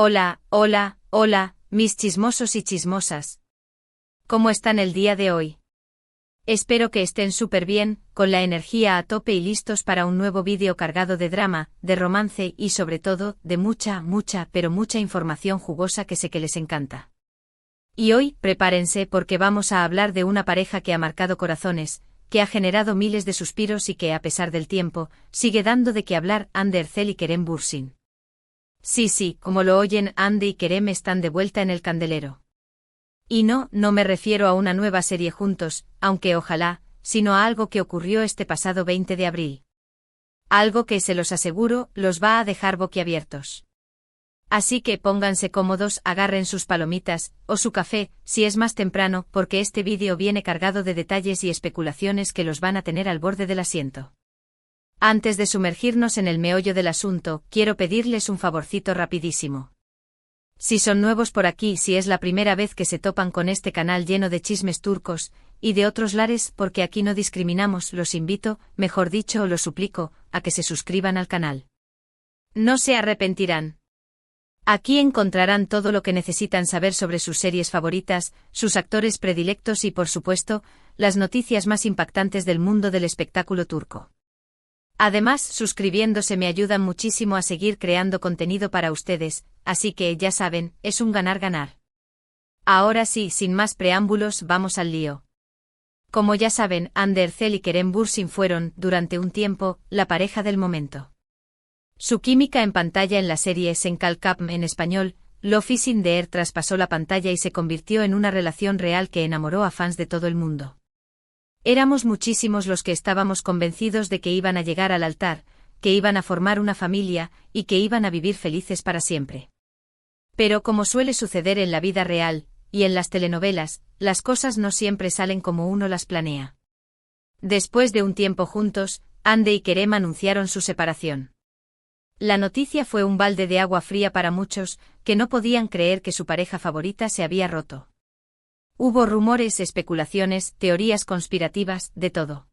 Hola, hola, hola, mis chismosos y chismosas. ¿Cómo están el día de hoy? Espero que estén súper bien, con la energía a tope y listos para un nuevo vídeo cargado de drama, de romance y sobre todo, de mucha información jugosa que sé que les encanta. Y hoy, prepárense porque vamos a hablar de una pareja que ha marcado corazones, que ha generado miles de suspiros y que a pesar del tiempo, sigue dando de qué hablar. Ander Ercel y Kerem Bürsin. Sí, como lo oyen, Ande y Kerem están de vuelta en el candelero. Y no me refiero a una nueva serie juntos, aunque ojalá, sino a algo que ocurrió este pasado 20 de abril. Algo que, se los aseguro, los va a dejar boquiabiertos. Así que pónganse cómodos, agarren sus palomitas, o su café, si es más temprano, porque este vídeo viene cargado de detalles y especulaciones que los van a tener al borde del asiento. Antes de sumergirnos en el meollo del asunto, quiero pedirles un favorcito rapidísimo. Si son nuevos por aquí, si es la primera vez que se topan con este canal lleno de chismes turcos, y de otros lares, porque aquí no discriminamos, los invito, mejor dicho, los suplico, a que se suscriban al canal. No se arrepentirán. Aquí encontrarán todo lo que necesitan saber sobre sus series favoritas, sus actores predilectos y, por supuesto, las noticias más impactantes del mundo del espectáculo turco. Además, suscribiéndose me ayudan muchísimo a seguir creando contenido para ustedes, así que ya saben, es un ganar-ganar. Ahora sí, sin más preámbulos, vamos al lío. Como ya saben, Ander Ercel y Kerem Bürsin fueron, durante un tiempo, la pareja del momento. Su química en pantalla en la serie Senkalkam en español, Love is in the Air traspasó la pantalla y se convirtió en una relación real que enamoró a fans de todo el mundo. Éramos muchísimos los que estábamos convencidos de que iban a llegar al altar, que iban a formar una familia, y que iban a vivir felices para siempre. Pero como suele suceder en la vida real, y en las telenovelas, las cosas no siempre salen como uno las planea. Después de un tiempo juntos, Ande y Kerem anunciaron su separación. La noticia fue un balde de agua fría para muchos, que no podían creer que su pareja favorita se había roto. Hubo rumores, especulaciones, teorías conspirativas, de todo.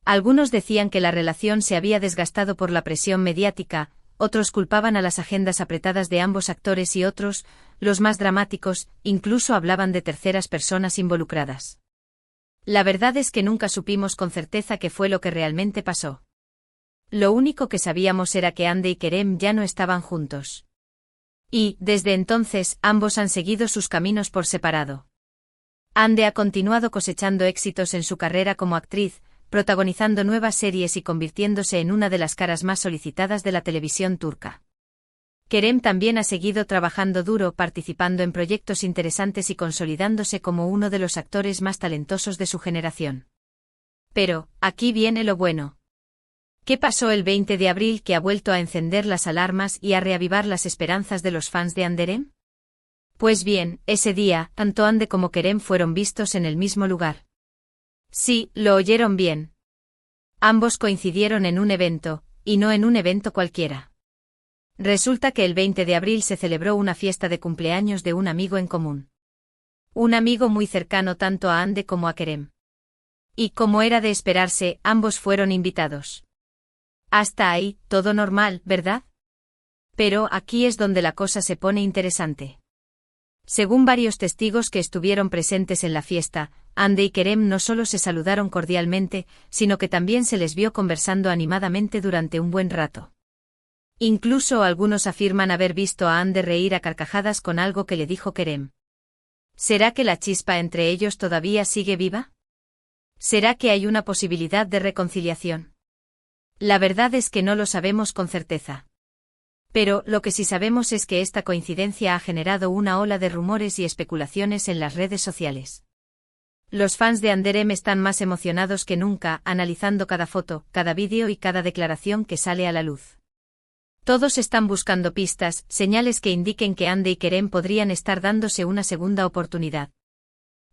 Algunos decían que la relación se había desgastado por la presión mediática, otros culpaban a las agendas apretadas de ambos actores y otros, los más dramáticos, incluso hablaban de terceras personas involucradas. La verdad es que nunca supimos con certeza qué fue lo que realmente pasó. Lo único que sabíamos era que Ande y Kerem ya no estaban juntos. Y, desde entonces, ambos han seguido sus caminos por separado. Ande ha continuado cosechando éxitos en su carrera como actriz, protagonizando nuevas series y convirtiéndose en una de las caras más solicitadas de la televisión turca. Kerem también ha seguido trabajando duro, participando en proyectos interesantes y consolidándose como uno de los actores más talentosos de su generación. Pero, aquí viene lo bueno. ¿Qué pasó el 20 de abril que ha vuelto a encender las alarmas y a reavivar las esperanzas de los fans de Anderem? Pues bien, ese día, tanto Ande como Kerem fueron vistos en el mismo lugar. Sí, lo oyeron bien. Ambos coincidieron en un evento, y no en un evento cualquiera. Resulta que el 20 de abril se celebró una fiesta de cumpleaños de un amigo en común. Un amigo muy cercano tanto a Ande como a Kerem. Y como era de esperarse, ambos fueron invitados. Hasta ahí, todo normal, ¿verdad? Pero aquí es donde la cosa se pone interesante. Según varios testigos que estuvieron presentes en la fiesta, Ande y Kerem no solo se saludaron cordialmente, sino que también se les vio conversando animadamente durante un buen rato. Incluso algunos afirman haber visto a Ande reír a carcajadas con algo que le dijo Kerem. ¿Será que la chispa entre ellos todavía sigue viva? ¿Será que hay una posibilidad de reconciliación? La verdad es que no lo sabemos con certeza. Pero, lo que sí sabemos es que esta coincidencia ha generado una ola de rumores y especulaciones en las redes sociales. Los fans de Anderem están más emocionados que nunca, analizando cada foto, cada vídeo y cada declaración que sale a la luz. Todos están buscando pistas, señales que indiquen que Ande y Kerem podrían estar dándose una segunda oportunidad.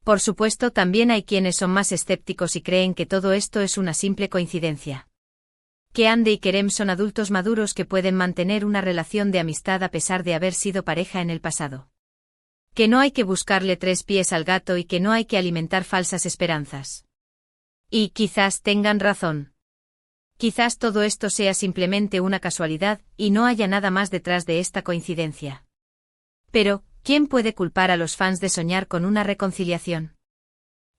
Por supuesto, también hay quienes son más escépticos y creen que todo esto es una simple coincidencia. Que Ande y Kerem son adultos maduros que pueden mantener una relación de amistad a pesar de haber sido pareja en el pasado. Que no hay que buscarle tres pies al gato y que no hay que alimentar falsas esperanzas. Y quizás tengan razón. Quizás todo esto sea simplemente una casualidad, y no haya nada más detrás de esta coincidencia. Pero, ¿quién puede culpar a los fans de soñar con una reconciliación?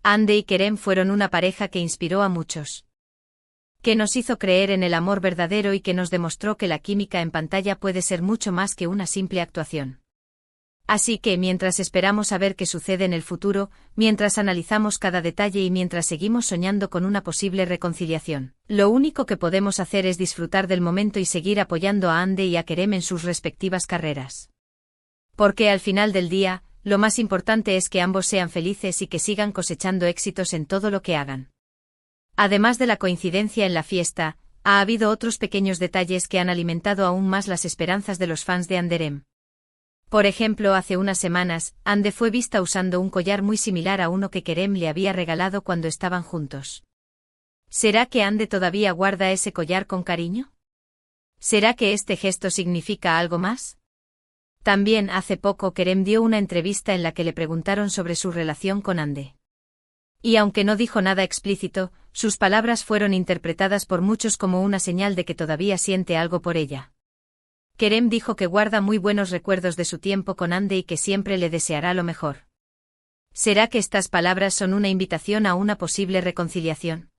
Ande y Kerem fueron una pareja que inspiró a muchos. Que nos hizo creer en el amor verdadero y que nos demostró que la química en pantalla puede ser mucho más que una simple actuación. Así que mientras esperamos a ver qué sucede en el futuro, mientras analizamos cada detalle y mientras seguimos soñando con una posible reconciliación, lo único que podemos hacer es disfrutar del momento y seguir apoyando a Ande y a Kerem en sus respectivas carreras. Porque al final del día, lo más importante es que ambos sean felices y que sigan cosechando éxitos en todo lo que hagan. Además de la coincidencia en la fiesta, ha habido otros pequeños detalles que han alimentado aún más las esperanzas de los fans de Anderem. Por ejemplo, hace unas semanas, Ande fue vista usando un collar muy similar a uno que Kerem le había regalado cuando estaban juntos. ¿Será que Ande todavía guarda ese collar con cariño? ¿Será que este gesto significa algo más? También hace poco Kerem dio una entrevista en la que le preguntaron sobre su relación con Ande. Y aunque no dijo nada explícito, sus palabras fueron interpretadas por muchos como una señal de que todavía siente algo por ella. Kerem dijo que guarda muy buenos recuerdos de su tiempo con Ande y que siempre le deseará lo mejor. ¿Será que estas palabras son una invitación a una posible reconciliación?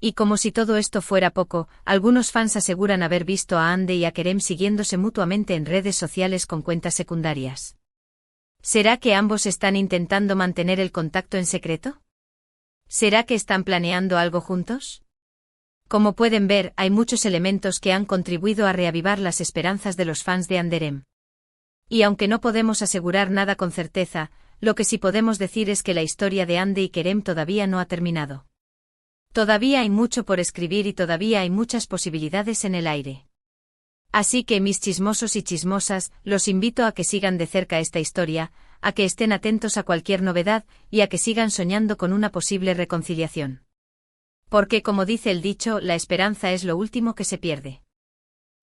Y como si todo esto fuera poco, algunos fans aseguran haber visto a Ande y a Kerem siguiéndose mutuamente en redes sociales con cuentas secundarias. ¿Será que ambos están intentando mantener el contacto en secreto? ¿Será que están planeando algo juntos? Como pueden ver, hay muchos elementos que han contribuido a reavivar las esperanzas de los fans de Anderem. Y aunque no podemos asegurar nada con certeza, lo que sí podemos decir es que la historia de Ande y Kerem todavía no ha terminado. Todavía hay mucho por escribir y todavía hay muchas posibilidades en el aire. Así que mis chismosos y chismosas, los invito a que sigan de cerca esta historia, a que estén atentos a cualquier novedad y a que sigan soñando con una posible reconciliación. Porque como dice el dicho, la esperanza es lo último que se pierde.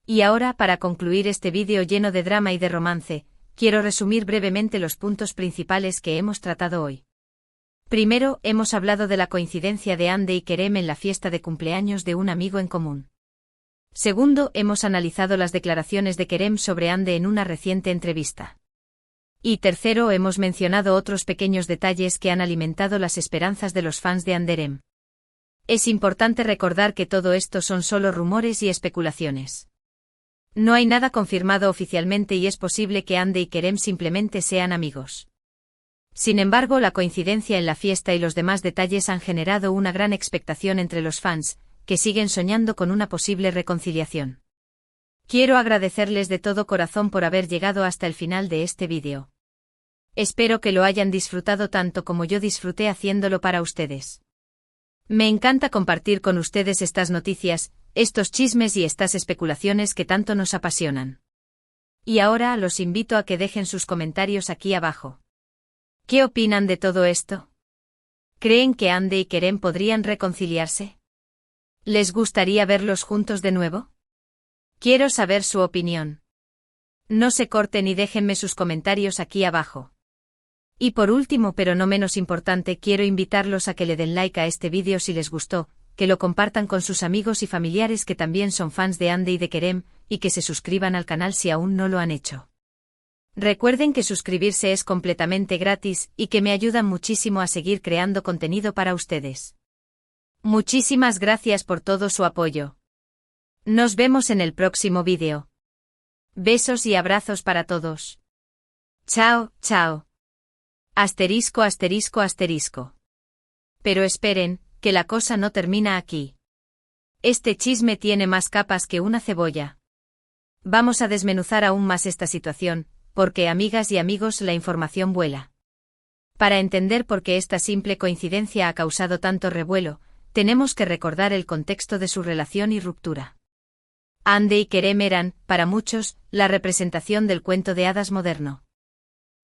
Y ahora, para concluir este vídeo lleno de drama y de romance, quiero resumir brevemente los puntos principales que hemos tratado hoy. Primero, hemos hablado de la coincidencia de Ande y Kerem en la fiesta de cumpleaños de un amigo en común. Segundo, hemos analizado las declaraciones de Kerem sobre Ande en una reciente entrevista. Y tercero, hemos mencionado otros pequeños detalles que han alimentado las esperanzas de los fans de Anderem. Es importante recordar que todo esto son solo rumores y especulaciones. No hay nada confirmado oficialmente y es posible que Ande y Kerem simplemente sean amigos. Sin embargo, la coincidencia en la fiesta y los demás detalles han generado una gran expectación entre los fans, que siguen soñando con una posible reconciliación. Quiero agradecerles de todo corazón por haber llegado hasta el final de este vídeo. Espero que lo hayan disfrutado tanto como yo disfruté haciéndolo para ustedes. Me encanta compartir con ustedes estas noticias, estos chismes y estas especulaciones que tanto nos apasionan. Y ahora los invito a que dejen sus comentarios aquí abajo. ¿Qué opinan de todo esto? ¿Creen que Ande y Kerem podrían reconciliarse? ¿Les gustaría verlos juntos de nuevo? Quiero saber su opinión. No se corten y déjenme sus comentarios aquí abajo. Y por último, pero no menos importante, quiero invitarlos a que le den like a este vídeo si les gustó, que lo compartan con sus amigos y familiares que también son fans de Ande y de Kerem, y que se suscriban al canal si aún no lo han hecho. Recuerden que suscribirse es completamente gratis y que me ayudan muchísimo a seguir creando contenido para ustedes. Muchísimas gracias por todo su apoyo. Nos vemos en el próximo vídeo. Besos y abrazos para todos. Chao, chao. Asterisco, asterisco, asterisco. Pero esperen, que la cosa no termina aquí. Este chisme tiene más capas que una cebolla. Vamos a desmenuzar aún más esta situación, porque amigas y amigos, la información vuela. Para entender por qué esta simple coincidencia ha causado tanto revuelo, tenemos que recordar el contexto de su relación y ruptura. Ande y Kerem eran, para muchos, la representación del cuento de hadas moderno.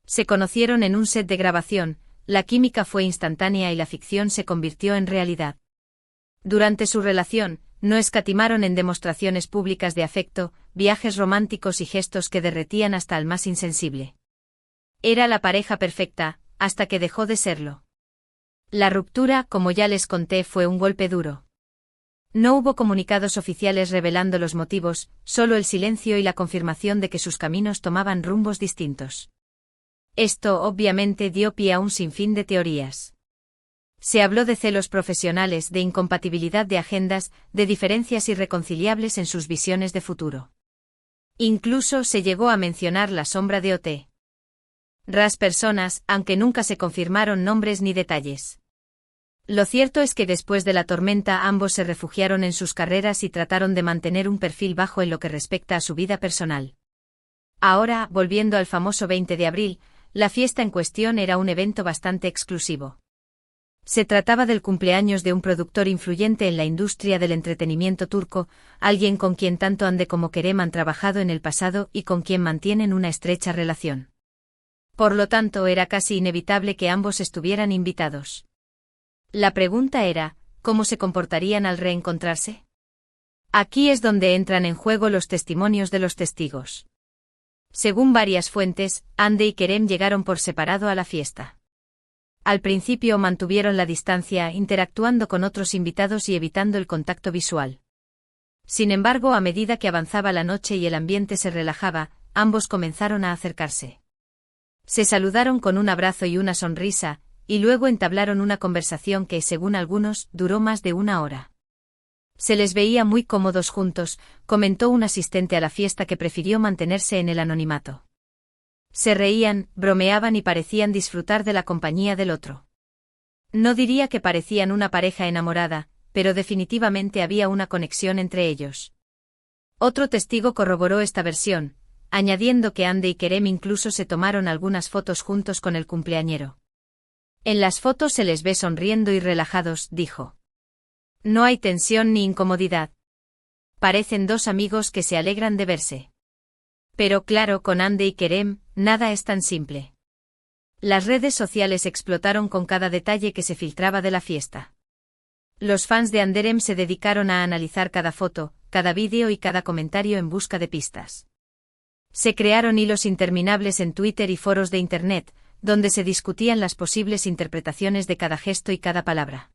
Se conocieron en un set de grabación, la química fue instantánea y la ficción se convirtió en realidad. Durante su relación, no escatimaron en demostraciones públicas de afecto, viajes románticos y gestos que derretían hasta al más insensible. Era la pareja perfecta, hasta que dejó de serlo. La ruptura, como ya les conté, fue un golpe duro. No hubo comunicados oficiales revelando los motivos, solo el silencio y la confirmación de que sus caminos tomaban rumbos distintos. Esto obviamente dio pie a un sinfín de teorías. Se habló de celos profesionales, de incompatibilidad de agendas, de diferencias irreconciliables en sus visiones de futuro. Incluso se llegó a mencionar la sombra de O.T. Ras personas, aunque nunca se confirmaron nombres ni detalles. Lo cierto es que después de la tormenta ambos se refugiaron en sus carreras y trataron de mantener un perfil bajo en lo que respecta a su vida personal. Ahora, volviendo al famoso 20 de abril, la fiesta en cuestión era un evento bastante exclusivo. Se trataba del cumpleaños de un productor influyente en la industria del entretenimiento turco, alguien con quien tanto Hande como Kerem han trabajado en el pasado y con quien mantienen una estrecha relación. Por lo tanto, era casi inevitable que ambos estuvieran invitados. La pregunta era, ¿cómo se comportarían al reencontrarse? Aquí es donde entran en juego los testimonios de los testigos. Según varias fuentes, Hande y Kerem llegaron por separado a la fiesta. Al principio mantuvieron la distancia, interactuando con otros invitados y evitando el contacto visual. Sin embargo, a medida que avanzaba la noche y el ambiente se relajaba, ambos comenzaron a acercarse. Se saludaron con un abrazo y una sonrisa, y luego entablaron una conversación que, según algunos, duró más de una hora. Se les veía muy cómodos juntos, comentó un asistente a la fiesta que prefirió mantenerse en el anonimato. Se reían, bromeaban y parecían disfrutar de la compañía del otro. No diría que parecían una pareja enamorada, pero definitivamente había una conexión entre ellos. Otro testigo corroboró esta versión, añadiendo que Hande y Kerem incluso se tomaron algunas fotos juntos con el cumpleañero. En las fotos se les ve sonriendo y relajados, dijo. No hay tensión ni incomodidad. Parecen dos amigos que se alegran de verse. Pero claro, con Hande y Kerem, nada es tan simple. Las redes sociales explotaron con cada detalle que se filtraba de la fiesta. Los fans de Anderem se dedicaron a analizar cada foto, cada vídeo y cada comentario en busca de pistas. Se crearon hilos interminables en Twitter y foros de Internet, donde se discutían las posibles interpretaciones de cada gesto y cada palabra.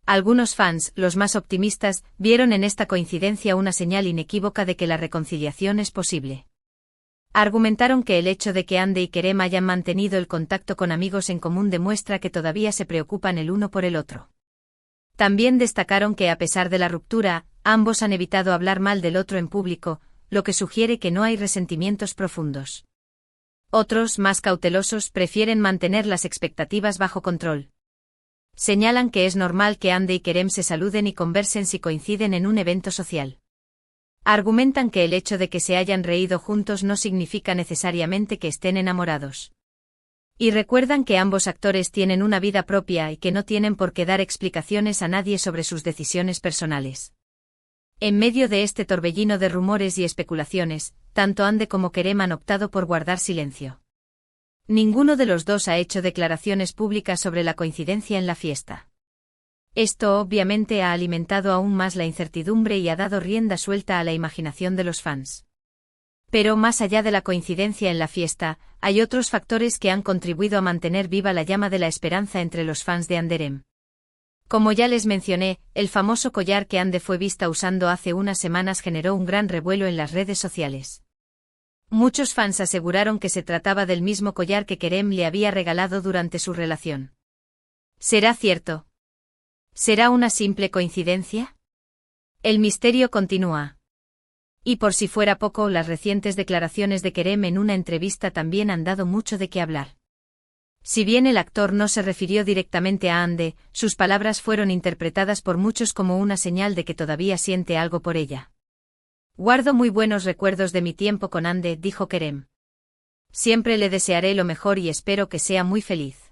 Algunos fans, los más optimistas, vieron en esta coincidencia una señal inequívoca de que la reconciliación es posible. Argumentaron que el hecho de que Hande y Kerem hayan mantenido el contacto con amigos en común demuestra que todavía se preocupan el uno por el otro. También destacaron que a pesar de la ruptura, ambos han evitado hablar mal del otro en público, lo que sugiere que no hay resentimientos profundos. Otros, más cautelosos, prefieren mantener las expectativas bajo control. Señalan que es normal que Hande y Kerem se saluden y conversen si coinciden en un evento social. Argumentan que el hecho de que se hayan reído juntos no significa necesariamente que estén enamorados. Y recuerdan que ambos actores tienen una vida propia y que no tienen por qué dar explicaciones a nadie sobre sus decisiones personales. En medio de este torbellino de rumores y especulaciones, tanto Hande como Kerem han optado por guardar silencio. Ninguno de los dos ha hecho declaraciones públicas sobre la coincidencia en la fiesta. Esto obviamente ha alimentado aún más la incertidumbre y ha dado rienda suelta a la imaginación de los fans. Pero más allá de la coincidencia en la fiesta, hay otros factores que han contribuido a mantener viva la llama de la esperanza entre los fans de Anderem. Como ya les mencioné, el famoso collar que Hande fue vista usando hace unas semanas generó un gran revuelo en las redes sociales. Muchos fans aseguraron que se trataba del mismo collar que Kerem le había regalado durante su relación. ¿Será cierto? ¿Será una simple coincidencia? El misterio continúa. Y por si fuera poco, las recientes declaraciones de Kerem en una entrevista también han dado mucho de qué hablar. Si bien el actor no se refirió directamente a Hande, sus palabras fueron interpretadas por muchos como una señal de que todavía siente algo por ella. Guardo muy buenos recuerdos de mi tiempo con Hande, dijo Kerem. Siempre le desearé lo mejor y espero que sea muy feliz.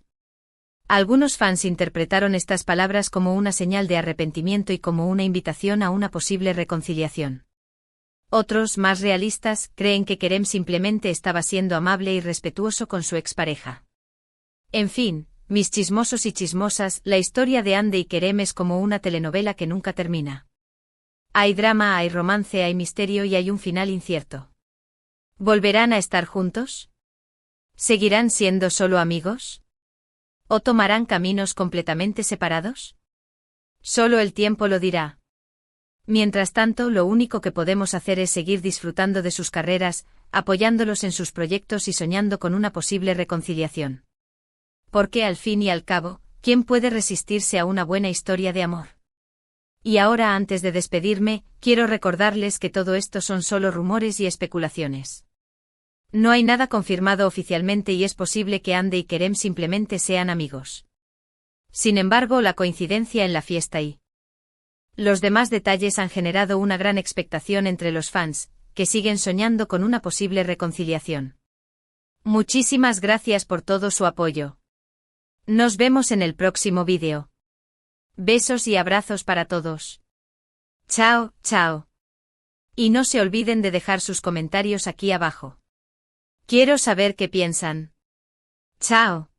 Algunos fans interpretaron estas palabras como una señal de arrepentimiento y como una invitación a una posible reconciliación. Otros, más realistas, creen que Kerem simplemente estaba siendo amable y respetuoso con su expareja. En fin, mis chismosos y chismosas, la historia de Hande y Kerem es como una telenovela que nunca termina. Hay drama, hay romance, hay misterio y hay un final incierto. ¿Volverán a estar juntos? ¿Seguirán siendo solo amigos? ¿O tomarán caminos completamente separados? Solo el tiempo lo dirá. Mientras tanto, lo único que podemos hacer es seguir disfrutando de sus carreras, apoyándolos en sus proyectos y soñando con una posible reconciliación. Porque al fin y al cabo, ¿quién puede resistirse a una buena historia de amor? Y ahora, antes de despedirme, quiero recordarles que todo esto son solo rumores y especulaciones. No hay nada confirmado oficialmente y es posible que Ande y Kerem simplemente sean amigos. Sin embargo, la coincidencia en la fiesta y los demás detalles han generado una gran expectación entre los fans, que siguen soñando con una posible reconciliación. Muchísimas gracias por todo su apoyo. Nos vemos en el próximo vídeo. Besos y abrazos para todos. Chao, chao. Y no se olviden de dejar sus comentarios aquí abajo. Quiero saber qué piensan. Chao.